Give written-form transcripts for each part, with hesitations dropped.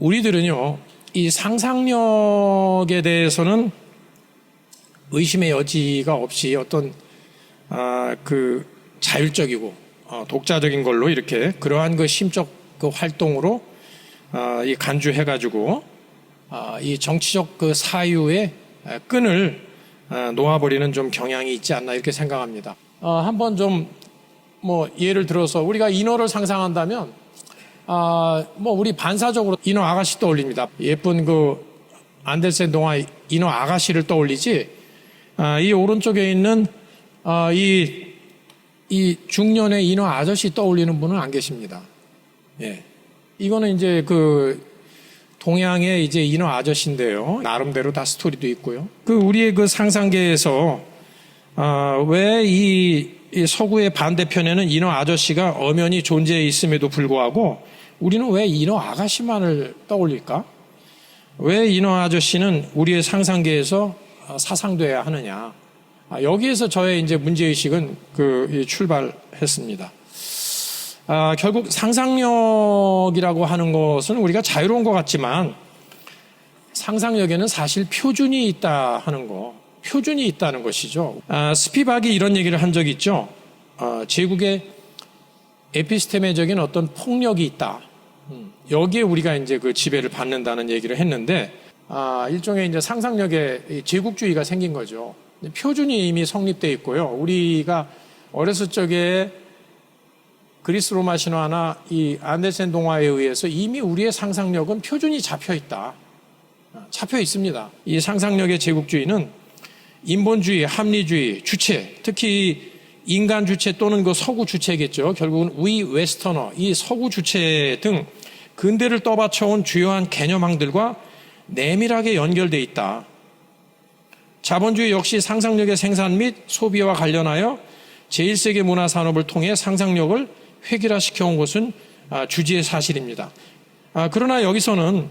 우리들은요, 이 상상력에 대해서는 의심의 여지가 없이 어떤 그 자율적이고 독자적인 걸로 이렇게 그러한 그 심적 그 활동으로 이 간주해가지고 이 정치적 그 사유의 끈을 놓아버리는 좀 경향이 있지 않나 이렇게 생각합니다. 한번 좀 뭐 예를 들어서 우리가 인어를 상상한다면 뭐 우리 반사적으로 인어 아가씨 떠올립니다. 예쁜 그 안델센 동화 인어 아가씨를 떠올리지. 이 오른쪽에 있는 이 중년의 인어 아저씨 떠올리는 분은 안 계십니다. 예, 이거는 이제 그 동양의 이제 인어 아저씨인데요. 나름대로 다 스토리도 있고요. 그 우리의 그 상상계에서 왜 이 서구의 반대편에는 인어 아저씨가 엄연히 존재해 있음에도 불구하고 우리는 왜 인어 아가씨만을 떠올릴까? 왜 인어 아저씨는 우리의 상상계에서 사상돼야 하느냐? 여기에서 저의 이제 문제의식은 출발했습니다. 결국 상상력이라고 하는 것은 우리가 자유로운 것 같지만 상상력에는 사실 표준이 있다 하는 거, 표준이 있다는 것이죠. 스피박이 이런 얘기를 한 적이 있죠. 제국의 에피스테메적인 어떤 폭력이 있다. 여기에 우리가 이제 그 지배를 받는다는 얘기를 했는데, 일종의 이제 상상력의 제국주의가 생긴 거죠. 표준이 이미 성립되어 있고요. 우리가 어렸을 적에 그리스 로마 신화나 이 안데센 동화에 의해서 이미 우리의 상상력은 표준이 잡혀 있다. 잡혀 있습니다. 이 상상력의 제국주의는 인본주의, 합리주의, 주체, 특히 인간 주체 또는 그 서구 주체겠죠. 결국은 위 웨스터너, 이 서구 주체 등 근대를 떠받쳐온 주요한 개념항들과 내밀하게 연결되어 있다. 자본주의 역시 상상력의 생산 및 소비와 관련하여 제1세계 문화산업을 통해 상상력을 획일화시켜온 것은 주지의 사실입니다. 그러나 여기서는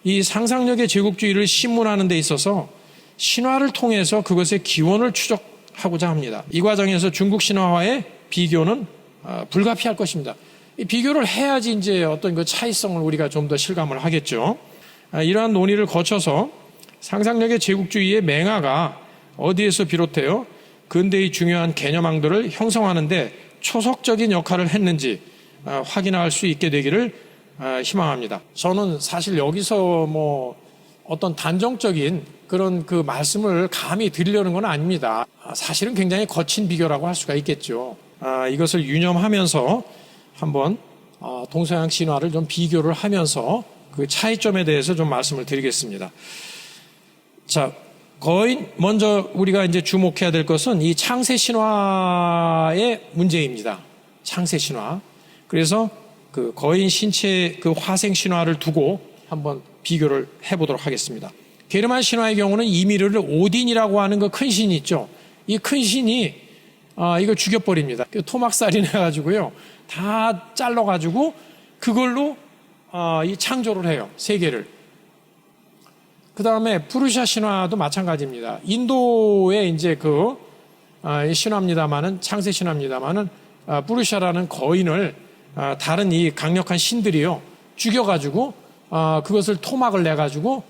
이 상상력의 제국주의를 신문하는 데 있어서 신화를 통해서 그것의 기원을 추적하고자 합니다. 이 과정에서 중국 신화와의 비교는 불가피할 것입니다. 이 비교를 해야지 이제 어떤 그 차이성을 우리가 좀 더 실감을 하겠죠. 이러한 논의를 거쳐서 상상력의 제국주의의 맹아가 어디에서 비롯해요? 근대의 중요한 개념항들을 형성하는데 초석적인 역할을 했는지 확인할 수 있게 되기를 희망합니다. 저는 사실 여기서 뭐 어떤 단정적인 그런 그 말씀을 감히 드리려는 건 아닙니다. 사실은 굉장히 거친 비교라고 할 수가 있겠죠. 이것을 유념하면서 한번 동서양 신화를 좀 비교를 하면서 그 차이점에 대해서 좀 말씀을 드리겠습니다. 자, 먼저 우리가 이제 주목해야 될 것은 이 창세 신화의 문제입니다. 창세 신화. 그래서 그 거인 신체 그 화생 신화를 두고 한번 비교를 해보도록 하겠습니다. 게르만 신화의 경우는 이미르를 오딘이라고 하는 그 큰 신이 있죠. 이 큰 신이 이걸 죽여버립니다. 토막살인해가지고요, 다 잘라가지고 그걸로 이 창조를 해요. 세계를. 그 다음에 푸르샤 신화도 마찬가지입니다. 인도의 이제 그 신화입니다만은, 창세 신화입니다만은, 푸르샤라는 거인을 다른 이 강력한 신들이요 죽여가지고 그것을 토막을 내가지고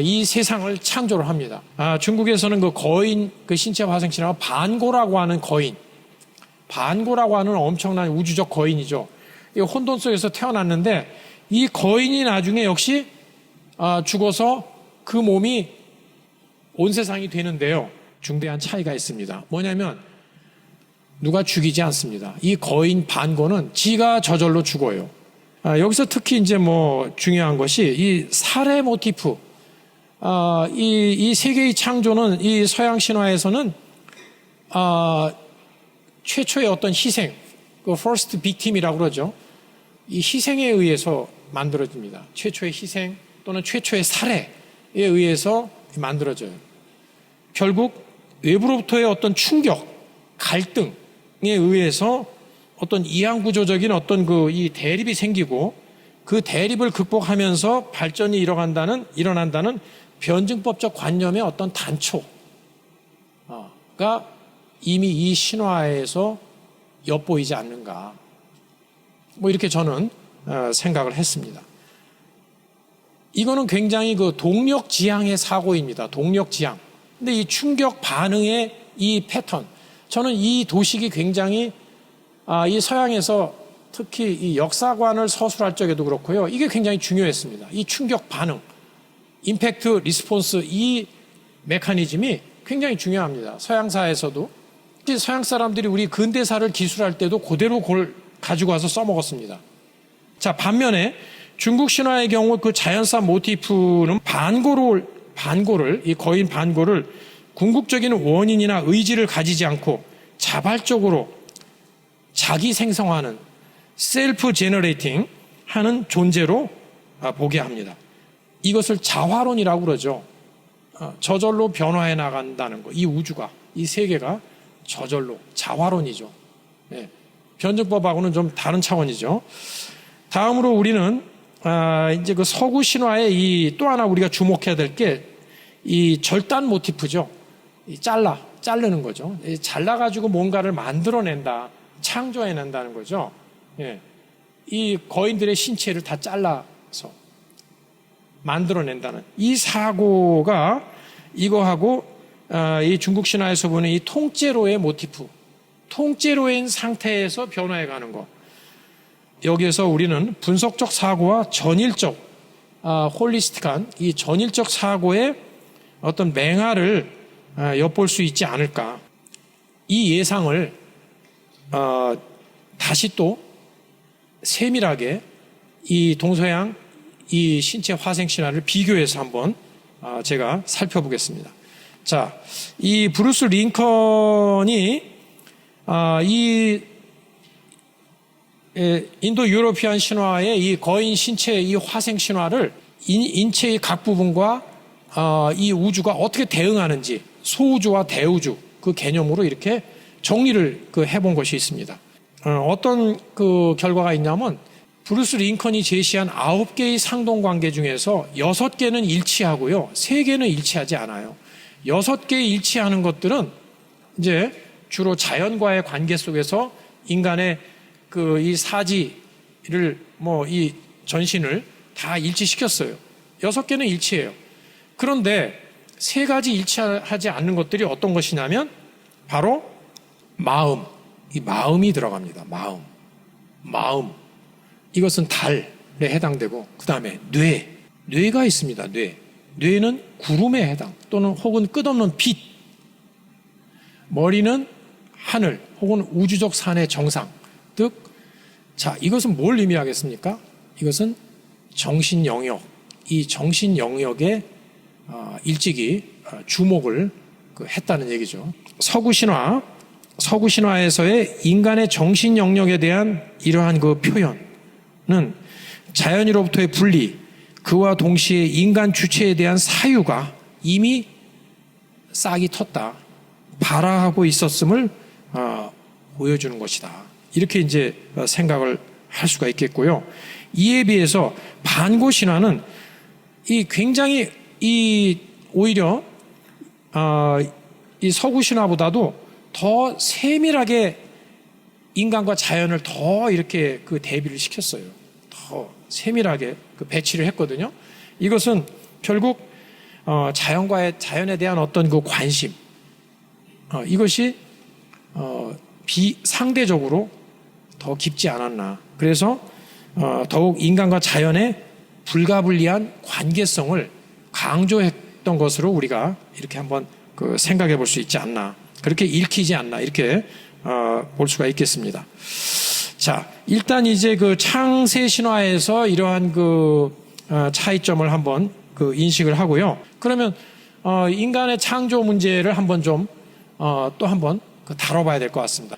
이 세상을 창조를 합니다. 중국에서는 그 거인, 그 신체 화생 신화가 반고라고 하는 거인, 반고라고 하는 엄청난 우주적 거인이죠. 이 혼돈 속에서 태어났는데 이 거인이 나중에 역시 죽어서 그 몸이 온 세상이 되는데요. 중대한 차이가 있습니다. 뭐냐면 누가 죽이지 않습니다. 이 거인 반고는 지가 저절로 죽어요. 여기서 특히 이제 뭐 중요한 것이 이 살해 모티프, 이 세계의 창조는 이 서양 신화에서는 최초의 어떤 희생, 그 first victim이라고 그러죠. 이 희생에 의해서 만들어집니다. 최초의 희생 또는 최초의 살해에 의해서 만들어져요. 결국 외부로부터의 어떤 충격, 갈등에 의해서 어떤 이항구조적인 어떤 이 대립이 생기고 그 대립을 극복하면서 발전이 일어난다는 변증법적 관념의 어떤 단초가 이미 이 신화에서 엿보이지 않는가. 뭐 이렇게 저는 생각을 했습니다. 이거는 굉장히 그 동력지향의 사고입니다. 동력지향. 근데 이 충격 반응의 이 패턴, 저는 이 도식이 굉장히 이 서양에서 특히 이 역사관을 서술할 적에도 그렇고요. 이게 굉장히 중요했습니다. 이 충격 반응, 임팩트 리스폰스, 이 메커니즘이 굉장히 중요합니다. 서양사에서도. 서양 사람들이 우리 근대사를 기술할 때도 그대로 그걸 가지고 와서 써먹었습니다. 자, 반면에 중국 신화의 경우 그 자연사 모티프는 반고를, 이 거인 반고를 궁극적인 원인이나 의지를 가지지 않고 자발적으로 자기 생성하는 셀프 제너레이팅 하는 존재로 보게 합니다. 이것을 자화론이라고 그러죠. 저절로 변화해 나간다는 거. 이 우주가, 이 세계가 저절로 자화론이죠. 예. 변증법하고는 좀 다른 차원이죠. 다음으로 우리는 이제 그 서구 신화의 이 또 하나 우리가 주목해야 될 게 이 절단 모티프죠. 이 자르는 거죠. 잘라가지고 뭔가를 만들어낸다, 창조해낸다는 거죠. 예. 이 거인들의 신체를 다 잘라서 만들어낸다는 이 사고가 이거하고 이 중국 신화에서 보는 이 통째로의 모티프, 통째로인 상태에서 변화해가는 것. 여기에서 우리는 분석적 사고와 전일적, 홀리스틱한 이 전일적 사고의 어떤 맹화를 엿볼 수 있지 않을까. 이 예상을 다시 또 세밀하게 이 동서양 이 신체 화생 신화를 비교해서 한번 제가 살펴보겠습니다. 자, 이 브루스 링컨이 이 인도 유로피안 신화의 이 거인 신체의 이 화생 신화를 인체의 각 부분과 이 우주가 어떻게 대응하는지 소우주와 대우주 그 개념으로 이렇게 정리를 해본 것이 있습니다. 어떤 그 결과가 있냐면 브루스 링컨이 제시한 9개의 상동관계 중에서 6개는 일치하고요. 3개는 일치하지 않아요. 6개 일치하는 것들은 이제 주로 자연과의 관계 속에서 인간의 그 이 사지를 이 전신을 다 일치시켰어요. 6개는 일치해요. 그런데 3가지 일치하지 않는 것들이 어떤 것이냐면 바로 마음, 이 마음이 들어갑니다. 마음. 이것은 달에 해당되고 그 다음에 뇌가 있습니다. 뇌는 구름에 해당 또는 혹은 끝없는 빛. 머리는 하늘 혹은 우주적 산의 정상. 자, 이것은 뭘 의미하겠습니까? 이것은 정신 영역, 이 정신 영역에 일찍이 주목을 했다는 얘기죠. 서구 신화에서의 인간의 정신 영역에 대한 이러한 그 표현은 자연으로부터의 분리, 그와 동시에 인간 주체에 대한 사유가 이미 싹이 텄다, 발화하고 있었음을 보여주는 것이다. 이렇게 이제 생각을 할 수가 있겠고요. 이에 비해서 반고 신화는 이 굉장히 오히려 이 서구 신화보다도 더 세밀하게 인간과 자연을 더 이렇게 대비를 시켰어요. 더 세밀하게 배치를 했거든요. 이것은 결국 자연에 대한 어떤 그 관심, 이것이 상대적으로 더 깊지 않았나. 그래서 더욱 인간과 자연의 불가분리한 관계성을 강조했던 것으로 우리가 이렇게 한번 생각해 볼 수 있지 않나. 그렇게 읽히지 않나. 이렇게 볼 수가 있겠습니다. 자, 일단 이제 창세 신화에서 이러한 차이점을 한번 인식을 하고요. 그러면 인간의 창조 문제를 한번 좀 또 한번 다뤄봐야 될 것 같습니다.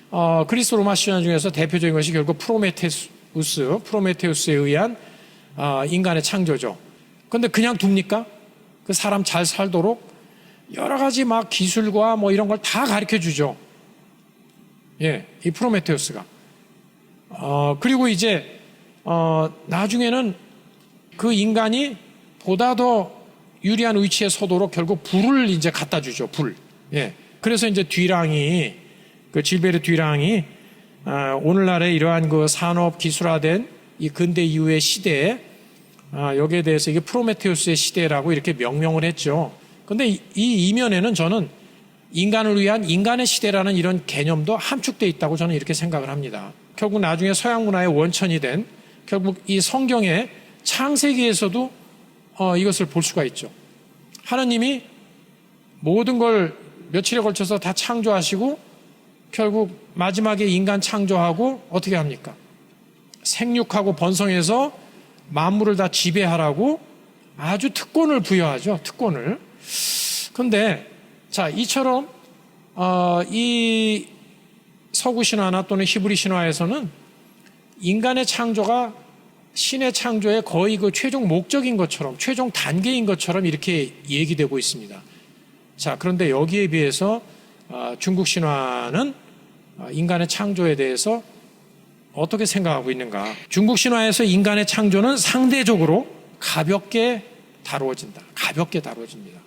그리스 로마 신화 중에서 대표적인 것이 결국 프로메테우스에 의한 인간의 창조죠. 그런데 그냥 둡니까? 그 사람 잘 살도록 여러 가지 막 기술과 이런 걸 다 가르쳐 주죠. 예, 이 프로메테우스가. 그리고 이제 나중에는 그 인간이 보다 더 유리한 위치에 서도록 결국 불을 이제 갖다 주죠. 불. 예. 그래서 이제 질베르 뒤랑이 오늘날의 이러한 산업 기술화된 이 근대 이후의 시대에 여기에 대해서 이게 프로메테우스의 시대라고 이렇게 명명을 했죠. 근데 이 이면에는 저는 인간을 위한 인간의 시대라는 이런 개념도 함축되어 있다고 저는 이렇게 생각을 합니다. 결국 나중에 서양 문화의 원천이 된 결국 이 성경의 창세기에서도 이것을 볼 수가 있죠. 하나님이 모든 걸 며칠에 걸쳐서 다 창조하시고 결국 마지막에 인간 창조하고 어떻게 합니까? 생육하고 번성해서 만물을 다 지배하라고 아주 특권을 부여하죠. 특권을. 그런데 자, 이처럼 이 서구 신화나 또는 히브리 신화에서는 인간의 창조가 신의 창조의 거의 그 최종 목적인 것처럼, 최종 단계인 것처럼 이렇게 얘기되고 있습니다. 자, 그런데 여기에 비해서 중국 신화는 인간의 창조에 대해서 어떻게 생각하고 있는가? 중국 신화에서 인간의 창조는 상대적으로 가볍게 다루어진다. 가볍게 다루어집니다.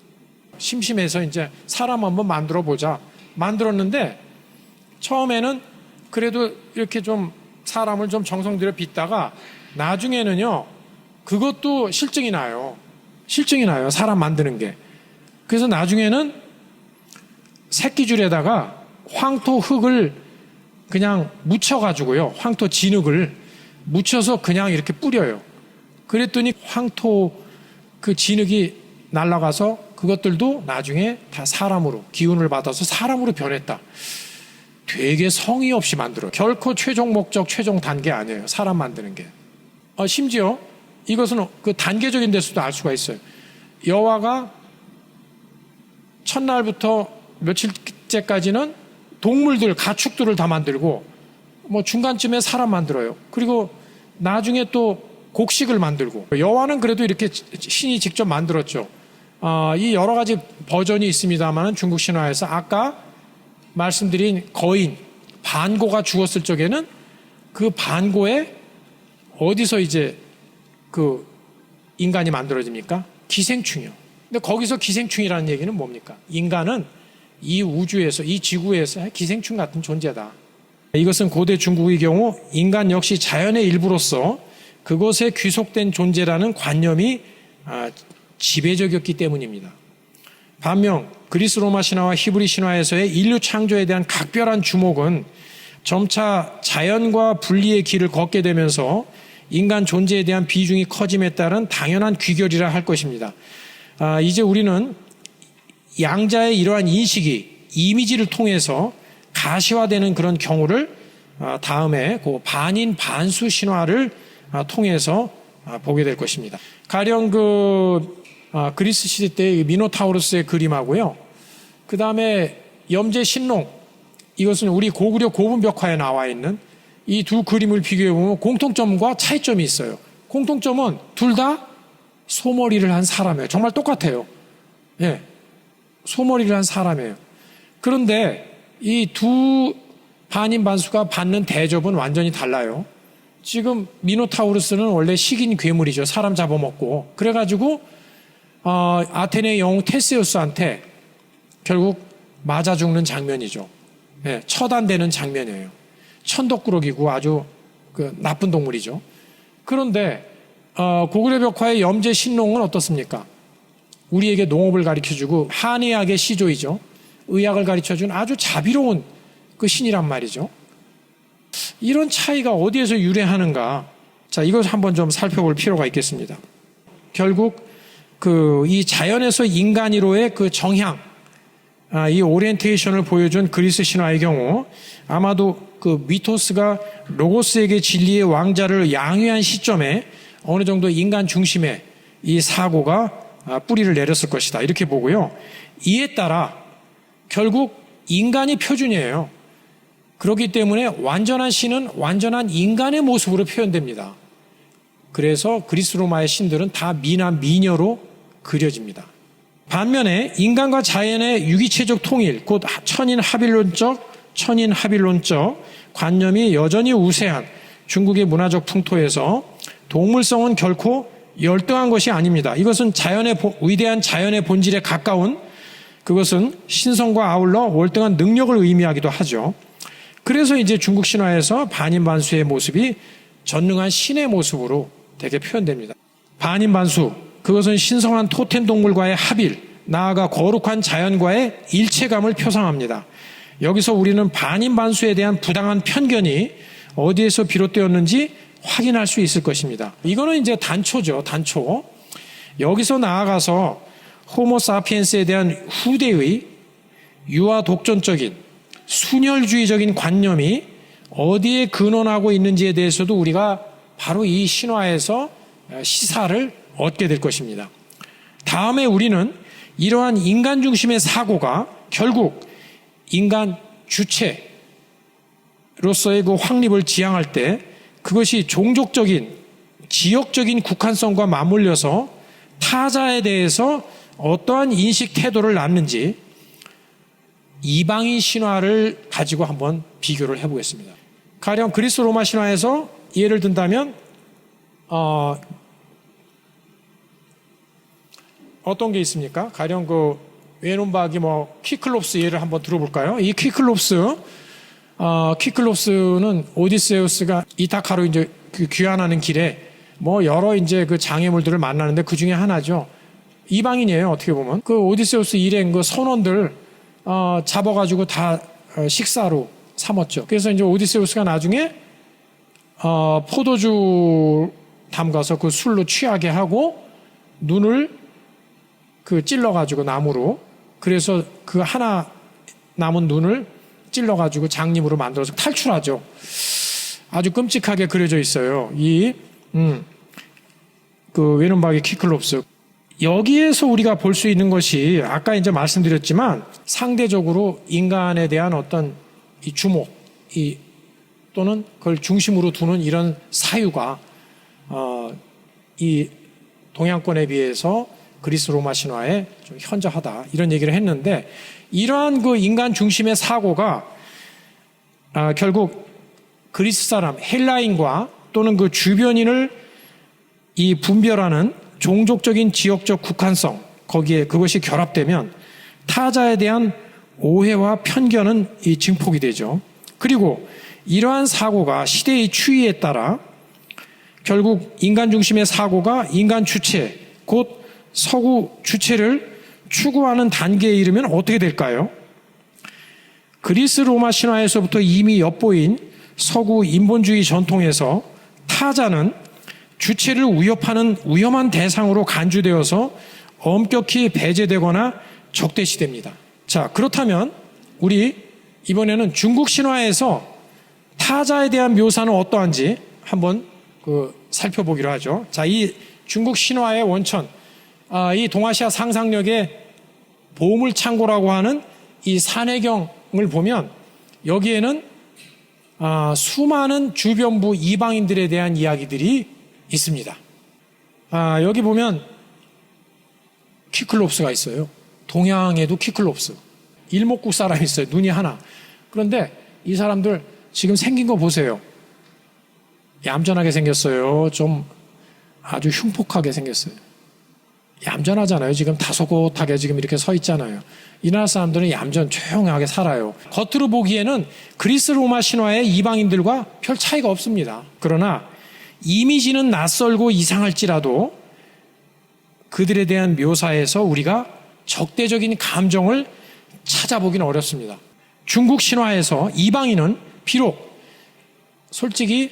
심심해서 이제 사람 한번 만들어 보자. 만들었는데 처음에는 그래도 이렇게 좀 사람을 좀 정성 들여 빚다가 나중에는요, 그것도 실증이 나요. 실증이 나요. 사람 만드는 게. 그래서 나중에는 새끼줄에다가 황토 흙을 그냥 묻혀가지고요. 황토 진흙을 묻혀서 그냥 이렇게 뿌려요. 그랬더니 황토 그 진흙이 날아가서 그것들도 나중에 다 사람으로 기운을 받아서 사람으로 변했다. 되게 성의 없이 만들어요. 결코 최종 목적, 최종 단계 아니에요. 사람 만드는 게. 심지어 이것은 그 단계적인 데서도 알 수가 있어요. 여호와가 첫날부터 며칠째까지는 동물들, 가축들을 다 만들고 뭐 중간쯤에 사람 만들어요. 그리고 나중에 또 곡식을 만들고 여호와는 그래도 이렇게 신이 직접 만들었죠. 이 여러 가지 버전이 있습니다만 중국 신화에서 아까 말씀드린 거인, 반고가 죽었을 적에는 그 반고에 어디서 이제 그 인간이 만들어집니까? 기생충이요. 근데 거기서 기생충이라는 얘기는 뭡니까? 인간은 이 우주에서, 이 지구에서 기생충 같은 존재다. 이것은 고대 중국의 경우 인간 역시 자연의 일부로서 그것에 귀속된 존재라는 관념이 지배적이었기 때문입니다. 반면 그리스 로마 신화와 히브리 신화에서의 인류 창조에 대한 각별한 주목은 점차 자연과 분리의 길을 걷게 되면서 인간 존재에 대한 비중이 커짐에 따른 당연한 귀결이라 할 것입니다. 이제 우리는 양자의 이러한 인식이 이미지를 통해서 가시화되는 그런 경우를 다음에 그 반인 반수 신화를 통해서 보게 될 것입니다. 가령 그리스 시대 때 미노타우루스의 그림하고요. 그 다음에 염제 신롱, 이것은 우리 고구려 고분벽화에 나와 있는 이 두 그림을 비교해 보면 공통점과 차이점이 있어요. 공통점은 둘 다 소머리를 한 사람이에요. 정말 똑같아요. 예, 소머리를 한 사람이에요. 그런데 이 두 반인 반수가 받는 대접은 완전히 달라요. 지금 미노타우루스는 원래 식인 괴물이죠. 사람 잡아먹고. 그래가지고 아테네의 영웅 테세우스한테 결국 맞아 죽는 장면이죠. 예, 처단되는 장면이에요. 천덕꾸러기고 아주 나쁜 동물이죠. 그런데 고구려 벽화의 염제 신롱은 어떻습니까? 우리에게 농업을 가르쳐주고 한의학의 시조이죠. 의학을 가르쳐준 아주 자비로운 그 신이란 말이죠. 이런 차이가 어디에서 유래하는가? 자, 이걸 한번 좀 살펴볼 필요가 있겠습니다. 결국 이 자연에서 인간이로의 그 정향, 이 오리엔테이션을 보여준 그리스 신화의 경우 아마도 그 미토스가 로고스에게 진리의 왕자를 양위한 시점에 어느 정도 인간 중심의 이 사고가 뿌리를 내렸을 것이다. 이렇게 보고요. 이에 따라 결국 인간이 표준이에요. 그렇기 때문에 완전한 신은 완전한 인간의 모습으로 표현됩니다. 그래서 그리스 로마의 신들은 다 미나 미녀로 그려집니다. 반면에 인간과 자연의 유기체적 통일, 곧 천인합일론적 관념이 여전히 우세한 중국의 문화적 풍토에서 동물성은 결코 열등한 것이 아닙니다. 이것은 위대한 자연의 본질에 가까운, 그것은 신성과 아울러 월등한 능력을 의미하기도 하죠. 그래서 이제 중국 신화에서 반인반수의 모습이 전능한 신의 모습으로 되게 표현됩니다. 반인반수, 그것은 신성한 토템 동물과의 합일, 나아가 거룩한 자연과의 일체감을 표상합니다. 여기서 우리는 반인반수에 대한 부당한 편견이 어디에서 비롯되었는지 확인할 수 있을 것입니다. 이거는 이제 단초죠, 단초. 여기서 나아가서 호모사피엔스에 대한 후대의 유아 독존적인 순혈주의적인 관념이 어디에 근원하고 있는지에 대해서도 우리가 바로 이 신화에서 시사를 얻게 될 것입니다. 다음에 우리는 이러한 인간 중심의 사고가 결국 인간 주체로서의 그 확립을 지향할 때 그것이 종족적인, 지역적인 국한성과 맞물려서 타자에 대해서 어떠한 인식 태도를 낳는지 이방인 신화를 가지고 한번 비교를 해보겠습니다. 가령 그리스 로마 신화에서 예를 든다면 어떤 게 있습니까? 가령 그 외눈박이 키클롭스 예를 한번 들어볼까요? 이 키클롭스는 오디세우스가 이타카로 이제 그 귀환하는 길에 여러 이제 그 장애물들을 만나는데 그 중에 하나죠. 이방인이에요, 어떻게 보면. 그 오디세우스 일행 그 선원들 잡아가지고 다 식사로 삼았죠. 그래서 이제 오디세우스가 나중에 포도주 담가서 그 술로 취하게 하고 눈을 그 찔러가지고 나무로, 그래서 그 하나 남은 눈을 찔러가지고 장님으로 만들어서 탈출하죠. 아주 끔찍하게 그려져 있어요. 그 외눈박이 키클롭스. 여기에서 우리가 볼 수 있는 것이 아까 이제 말씀드렸지만 상대적으로 인간에 대한 어떤 이 주목, 또는 그걸 중심으로 두는 이런 사유가 이 동양권에 비해서 그리스 로마 신화에 좀 현저하다, 이런 얘기를 했는데, 이러한 그 인간 중심의 사고가 결국 그리스 사람, 헬라인과 또는 그 주변인을 이 분별하는 종족적인 지역적 국한성, 거기에 그것이 결합되면 타자에 대한 오해와 편견은 이 증폭이 되죠. 그리고 이러한 사고가 시대의 추이에 따라 결국 인간 중심의 사고가 인간 주체, 곧 서구 주체를 추구하는 단계에 이르면 어떻게 될까요? 그리스 로마 신화에서부터 이미 엿보인 서구 인본주의 전통에서 타자는 주체를 위협하는 위험한 대상으로 간주되어서 엄격히 배제되거나 적대시됩니다. 자, 그렇다면 우리 이번에는 중국 신화에서 타자에 대한 묘사는 어떠한지 한번 살펴보기로 하죠. 자, 이 중국 신화의 원천, 이 동아시아 상상력의 보물창고라고 하는 이 산해경을 보면 여기에는 수많은 주변부 이방인들에 대한 이야기들이 있습니다. 여기 보면 키클롭스가 있어요. 동양에도 키클롭스. 일목국 사람이 있어요. 눈이 하나. 그런데 이 사람들 지금 생긴 거 보세요. 얌전하게 생겼어요. 좀 아주 흉폭하게 생겼어요. 얌전하잖아요. 지금 다소곳하게 지금 이렇게 서 있잖아요. 이 나라 사람들은 얌전 조용하게 살아요. 겉으로 보기에는 그리스 로마 신화의 이방인들과 별 차이가 없습니다. 그러나 이미지는 낯설고 이상할지라도 그들에 대한 묘사에서 우리가 적대적인 감정을 찾아보기는 어렵습니다. 중국 신화에서 이방인은 비록 솔직히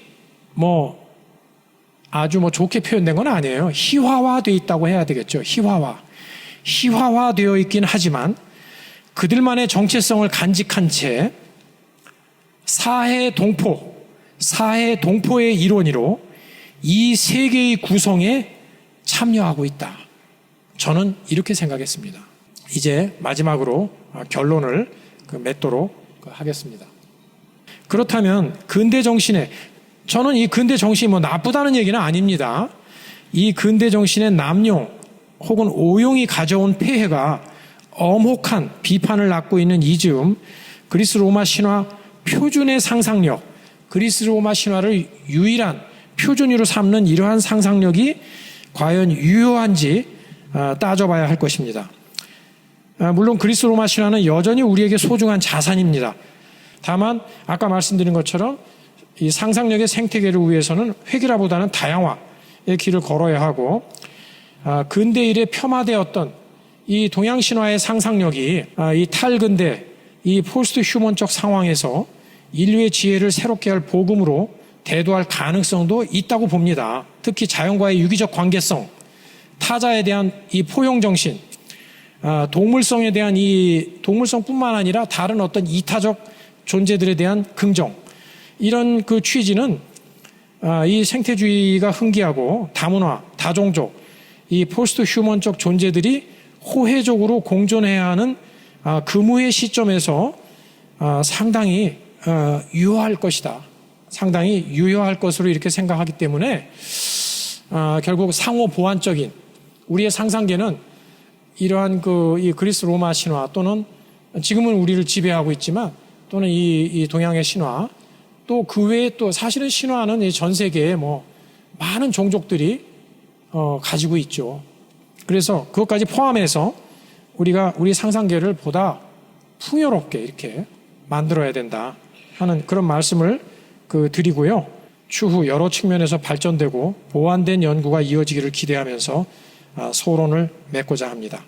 아주 좋게 표현된 건 아니에요. 희화화되어 있다고 해야 되겠죠. 희화화되어 있긴 하지만 그들만의 정체성을 간직한 채 사해 동포의 일원으로 이 세계의 구성에 참여하고 있다. 저는 이렇게 생각했습니다. 이제 마지막으로 결론을 맺도록 하겠습니다. 그렇다면 근대 정신에, 저는 이 근대 정신이 나쁘다는 얘기는 아닙니다. 이 근대 정신의 남용 혹은 오용이 가져온 폐해가 엄혹한 비판을 낳고 있는 이 즈음 그리스 로마 신화 표준의 상상력, 그리스 로마 신화를 유일한 표준으로 삼는 이러한 상상력이 과연 유효한지 따져봐야 할 것입니다. 물론 그리스 로마 신화는 여전히 우리에게 소중한 자산입니다. 다만 아까 말씀드린 것처럼 이 상상력의 생태계를 위해서는 획일화보다는 다양화, 길을 걸어야 하고, 근대 일에 폄하되었던 이 동양 신화의 상상력이 이 탈근대, 이 포스트 휴먼적 상황에서 인류의 지혜를 새롭게 할 복음으로 대두할 가능성도 있다고 봅니다. 특히 자연과의 유기적 관계성, 타자에 대한 이 포용 정신, 동물성에 대한 이 동물성뿐만 아니라 다른 어떤 이타적 존재들에 대한 긍정, 이런 그 취지는 이 생태주의가 흥기하고 다문화, 다종족, 이 포스트 휴먼적 존재들이 호혜적으로 공존해야 하는 금후의 시점에서 상당히 유효할 것이다. 상당히 유효할 것으로 이렇게 생각하기 때문에 결국 상호 보완적인 우리의 상상계는 이러한 이 그리스 로마 신화 또는 지금은 우리를 지배하고 있지만 또는 이 동양의 신화 또 그 외에 또 사실은 신화는 전 세계에 뭐 많은 종족들이 가지고 있죠. 그래서 그것까지 포함해서 우리가 우리 상상계를 보다 풍요롭게 이렇게 만들어야 된다 하는 그런 말씀을 드리고요. 추후 여러 측면에서 발전되고 보완된 연구가 이어지기를 기대하면서 소론을 맺고자 합니다.